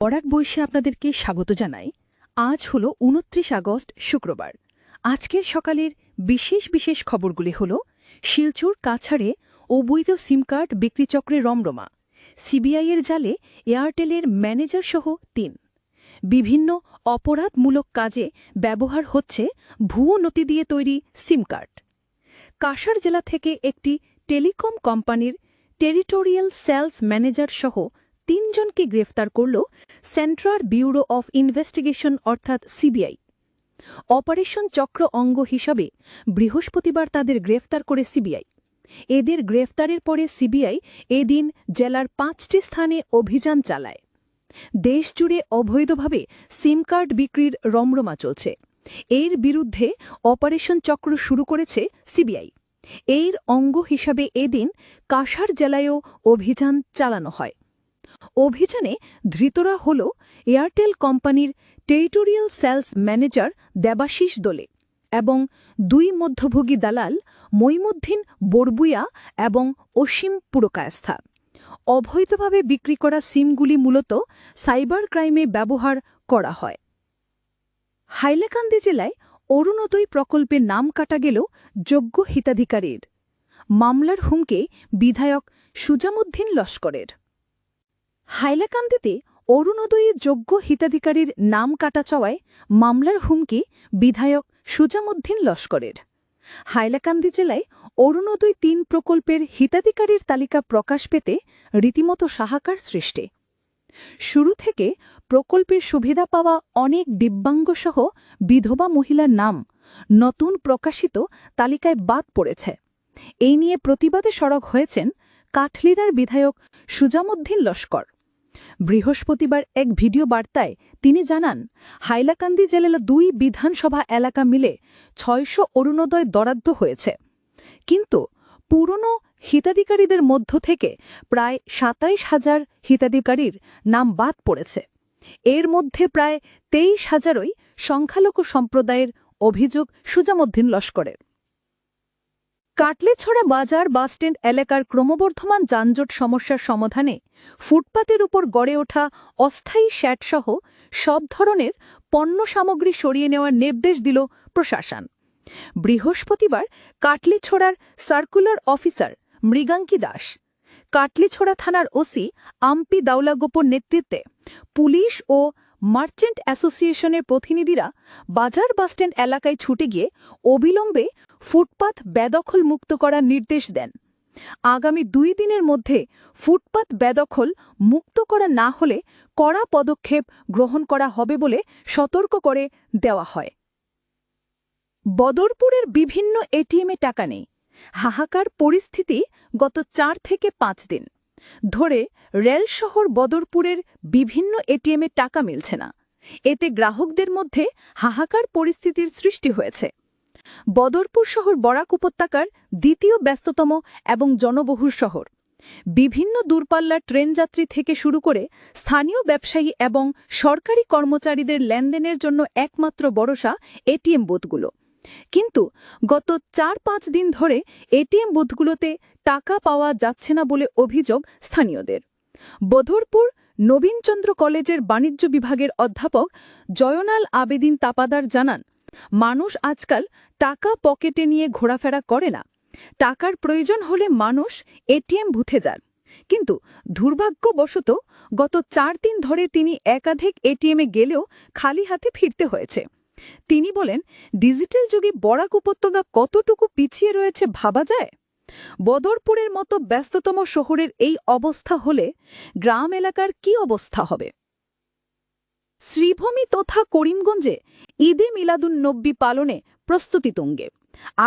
বরাক বৈশে আপনাদেরকে স্বাগত জানাই। আজ হল ২৯ আগস্ট শুক্রবার। আজকের সকালের বিশেষ খবরগুলি হল শিলচর কাছাড়ে অবৈধ সিম কার্ড বিক্রিচক্রে রমরমা, সিবিআইয়ের জালে এয়ারটেলের ম্যানেজার সহ ৩, বিভিন্ন অপরাধমূলক কাজে ব্যবহার হচ্ছে ভুয়ো নথি দিয়ে তৈরি সিম কার্ড। কাছাড় জেলা থেকে একটি টেলিকম কোম্পানির টেরিটোরিয়াল সেলস ম্যানেজার সহ ৩ জনকে গ্রেফতার করল সেন্ট্রাল ব্যুরো অফ ইনভেস্টিগেশন অর্থাৎ সিবিআই। অপারেশন চক্র অঙ্গ হিসাবে বৃহস্পতিবার তাদের গ্রেফতার করে সিবিআই। এদের গ্রেফতারের পরে সিবিআই এদিন জেলার ৫টি স্থানে অভিযান চালায়। দেশজুড়ে অবৈধভাবে সিম কার্ড বিক্রির রমরমা চলছে। এর বিরুদ্ধে অপারেশন চক্র শুরু করেছে সিবিআই। এর অঙ্গ হিসাবে এদিন কাছাড় জেলায়ও অভিযান চালানো হয়। অভিযানে ধৃতরা হল এয়ারটেল কোম্পানির টেরিটোরিয়াল সেলস ম্যানেজার দেবাশিস দোলে এবং ২ মধ্যভোগী দালাল মইমুদ্দিন বরবুইয়া এবং অসীম পুরকায়স্থা। অবৈধভাবে বিক্রি করা সিমগুলি মূলত সাইবার ক্রাইমে ব্যবহার করা হয়। হাইলাকান্দি জেলায় অরুণোদয় প্রকল্পের নাম কাটা গেল যোগ্য হিতাধিকারীর। মামলার হুমকি বিধায়ক সুজামুদ্দিন লস্করের। হাইলাকান্দিতে অরুণোদয়ে যোগ্য হিতাধিকারীর নাম কাটা চাওয়ায় মামলার হুমকি বিধায়ক সুজামুদ্দিন লস্করের। হাইলাকান্দি জেলায় অরুণোদয় ৩ প্রকল্পের হিতাধিকারীর তালিকা প্রকাশ পেতে রীতিমতো হাহাকার সৃষ্টি। শুরু থেকে প্রকল্পের সুবিধা পাওয়া অনেক দিব্যাঙ্গসহ বিধবা মহিলার নাম নতুন প্রকাশিত তালিকায় বাদ পড়েছে। এই নিয়ে প্রতিবাদে সরব হয়েছেন কাঠলিরার বিধায়ক সুজামুদ্দিন লস্কর। বৃহস্পতিবার এক ভিডিও বার্তায় তিনি জানান, হাইলাকান্দি জেলার ২ বিধানসভা এলাকা মিলে ৬০০ অরুণোদয় বরাদ্দ হয়েছে, কিন্তু পুরনো হিতাধিকারীদের মধ্য থেকে প্রায় ২৭,০০০ হিতাধিকারীর নাম বাদ পড়েছে। এর মধ্যে প্রায় ২৩,০০০ই সংখ্যালঘু সম্প্রদায়ের, অভিযোগ সুজামুদ্দিন লস্করের। কাটলেছড়া বাজার বাসস্ট্যান্ড এলাকার ক্রমবর্ধমান যানজট সমস্যার সমাধানে ফুটপাতের উপর গড়ে ওঠা অস্থায়ী শ্যাডসহ সব ধরনের পণ্য সামগ্রী সরিয়ে নেওয়ার নির্দেশ দিল প্রশাসন। বৃহস্পতিবার কাটলিছড়ার সার্কুলার অফিসার মৃগাঙ্কি দাস, কাটলিছড়া থানার ওসি আম্পি দাউলাগোপর নেতৃত্বে পুলিশ ও মার্চেন্ট অ্যাসোসিয়েশনের প্রতিনিধিরা বাজার বাসস্ট্যান্ড এলাকায় ছুটে গিয়ে অবিলম্বে ফুটপাত বেদখল মুক্ত করার নির্দেশ দেন। আগামী ২ দিনের মধ্যে ফুটপাত বেদখল মুক্ত করা না হলে কড়া পদক্ষেপ গ্রহণ করা হবে বলে সতর্ক করে দেওয়া হয়। বদরপুরের বিভিন্ন এটিএমে টাকা নেই। হাহাকার পরিস্থিতি গত ৪ থেকে ৫ দিন ধরে রেল শহর বদরপুরের বিভিন্ন এটিএমে টাকা মিলছে না। এতে গ্রাহকদের মধ্যে হাহাকার পরিস্থিতির সৃষ্টি হয়েছে। বদরপুর শহর বরাক উপত্যকার দ্বিতীয় ব্যস্ততম এবং জনবহুল শহর। বিভিন্ন দূরপাল্লার ট্রেন যাত্রী থেকে শুরু করে স্থানীয় ব্যবসায়ী এবং সরকারি কর্মচারীদের লেনদেনের জন্য একমাত্র ভরসা এটিএম বুথগুলো। কিন্তু গত ৪-৫ দিন ধরে এটিএম বুথগুলোতে টাকা পাওয়া যাচ্ছে না বলে অভিযোগ স্থানীয়দের। বদরপুর নবীনচন্দ্র কলেজের বাণিজ্য বিভাগের অধ্যাপক জয়নাল আবেদিন তাপাদার জানান, মানুষ আজকাল টাকা পকেটে নিয়ে ঘোরাফেরা করে না। টাকার প্রয়োজন হলে মানুষ এটিএম বুথে যান। কিন্তু দুর্ভাগ্যবশত গত ৪ দিন ধরে তিনি একাধিক এটিএমে গেলেও খালি হাতে ফিরতে হয়েছে। তিনি বলেন, ডিজিটাল যুগে বরাক উপত্যকা কতটুকু পিছিয়ে রয়েছে ভাবা যায়। বদরপুরের মতো ব্যস্ততম শহরের এই অবস্থা হলে গ্রাম এলাকার কি অবস্থা হবে? শ্রীভূমি তথা করিমগঞ্জে ঈদে মিলাদুন্নবী পালনে প্রস্তুতি তুঙ্গে।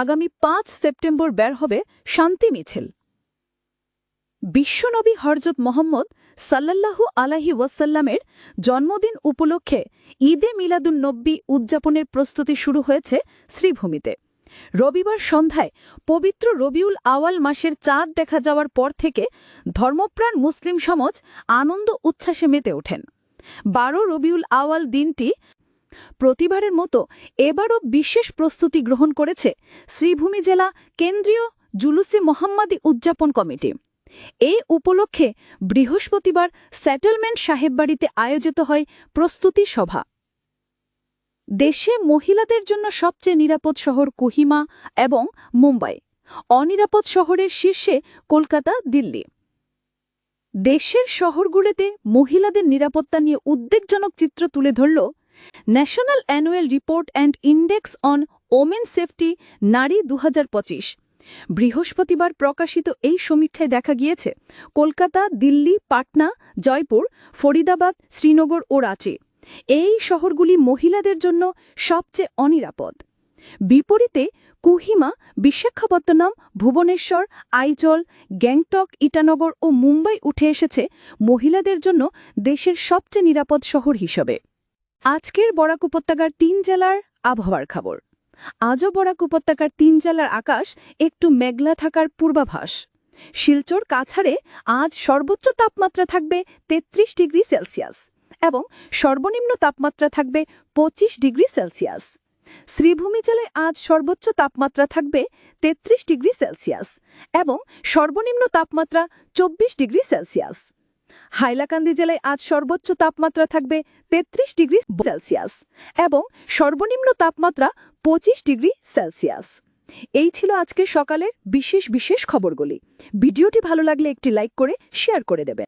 আগামী ৫ সেপ্টেম্বর বের হবে শান্তি মিছিল। বিশ্বনবী হযরত মুহাম্মদ সাল্লাল্লাহু আলাইহি ওয়াসাল্লামের জন্মদিন উপলক্ষে ঈদে মিলাদুন্নবী উদযাপনের প্রস্তুতি শুরু হয়েছে শ্রীভূমিতে। রবিবার সন্ধ্যায় পবিত্র রবিউল আওয়াল মাসের চাঁদ দেখা যাওয়ার পর থেকে ধর্মপ্রাণ মুসলিম সমাজ আনন্দ উচ্ছ্বাসে মেতে ওঠেন। ১২ রবিউল আওয়াল দিনটি প্রতিবারের মতো এবারও বিশেষ প্রস্তুতি গ্রহণ করেছে শ্রীভূমি জেলা কেন্দ্রীয় জুলুসে মোহাম্মদী উদযাপন কমিটি। এই উপলক্ষে বৃহস্পতিবার সেটেলমেন্ট সাহেববাড়িতে আয়োজিত হয় প্রস্তুতি সভা। দেশে মহিলাদের জন্য সবচেয়ে নিরাপদ শহর কোহিমা এবং মুম্বাই, অনিরাপদ শহরের শীর্ষে কলকাতা, দিল্লি। দেশের শহরগুলোতে মহিলাদের নিরাপত্তা নিয়ে উদ্বেগজনক চিত্র তুলে ধরল national annual report and index on women safety নারী 2025। বৃহস্পতিবার প্রকাশিত এই সমীক্ষায় দেখা গিয়েছে কলকাতা, দিল্লি, পাটনা, জয়পুর, ফরিদাবাদ, শ্রীনগর ও রাঁচি এই শহরগুলি মহিলাদের জন্য সবচেয়ে অনিরাপদ। বিপরীতে কোহিমা, বিশাখাপত্তনম, ভুবনেশ্বর, আইজল, গ্যাংটক, ইটানগর ও মুম্বাই উঠে এসেছে মহিলাদের জন্য দেশের সবচেয়ে নিরাপদ শহর হিসেবে। আজকের বরাক উপত্যকার 3 জেলার আবহাওয়ার খবর। আজও বরাক উপত্যকার 3 জেলার আকাশ একটু মেঘলা থাকার পূর্বাভাস। শিলচর, কাছাড়ে আজ সর্বোচ্চ তাপমাত্রা থাকবে 33 ডিগ্রি সেলসিয়াস এবং সর্বনিম্ন তাপমাত্রা থাকবে 25 ডিগ্রি সেলসিয়াস। শ্রীভূমি জেলায় আজ সর্বোচ্চ তাপমাত্রা থাকবে 33 ডিগ্রি সেলসিয়াস এবং সর্বনিম্ন তাপমাত্রা 24 ডিগ্রি সেলসিয়াস। হাইলাকান্দি জেলায় আজ সর্বোচ্চ তাপমাত্রা থাকবে 33 ডিগ্রি সেলসিয়াস এবং সর্বনিম্ন তাপমাত্রা 25 ডিগ্রি সেলসিয়াস। এই ছিল আজকে সকালের বিশেষ খবরগুলি। ভিডিওটি ভালো লাগলে একটি লাইক করে শেয়ার করে দেবেন।